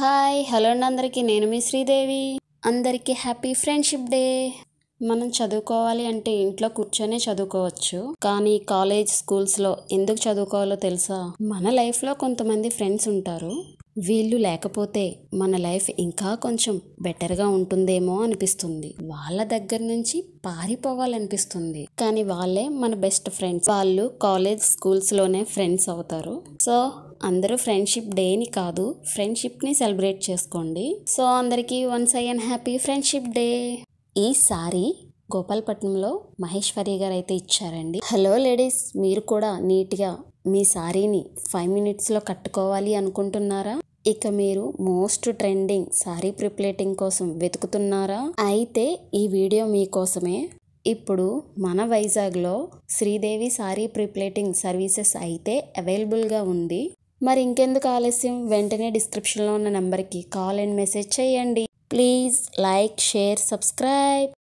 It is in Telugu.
హాయ్ హలో అండి అందరికీ. నేను మీ శ్రీదేవి. అందరికీ హ్యాపీ ఫ్రెండ్షిప్ డే. మనం చదువుకోవాలి అంటే ఇంట్లో కూర్చొనే చదువుకోవచ్చు, కానీ కాలేజ్ స్కూల్స్లో ఎందుకు చదువుకోవాలో తెలుసా? మన లైఫ్లో కొంతమంది ఫ్రెండ్స్ ఉంటారు, వీళ్ళు లేకపోతే మన లైఫ్ ఇంకా కొంచెం బెటర్గా ఉంటుందేమో అనిపిస్తుంది. వాళ్ళ దగ్గర నుంచి పారిపోవాలనిపిస్తుంది, కానీ వాళ్ళే మన బెస్ట్ ఫ్రెండ్స్. వాళ్ళు కాలేజ్ స్కూల్స్లోనే ఫ్రెండ్స్ అవుతారు. సో అందరూ ఫ్రెండ్షిప్ డేని కాదు, ఫ్రెండ్షిప్ని సెలబ్రేట్ చేసుకోండి. సో అందరికీ once again happy friendship day. ఈ సారీ గోపాలపట్నంలో మహేశ్వరి గారు అయితే ఇచ్చారండి. హలో లేడీస్, మీరు కూడా నీట్గా మీ సారీని 5 minutesలో కట్టుకోవాలి అనుకుంటున్నారా? ఇక మీరు మోస్ట్ ట్రెండింగ్ సారీ ప్రిప్లేటింగ్ కోసం వెతుకుతున్నారా? అయితే ఈ వీడియో మీకోసమే. ఇప్పుడు మన వైజాగ్లో శ్రీదేవి సారీ ప్రిప్లేటింగ్ సర్వీసెస్ అయితే అవైలబుల్గా ఉంది. మరి ఇంకెందుకు ఆలస్యం, వెంటనే డిస్క్రిప్షన్లో ఉన్న నెంబర్కి కాల్ అండ్ మెసేజ్ చేయండి. Please like, share, subscribe.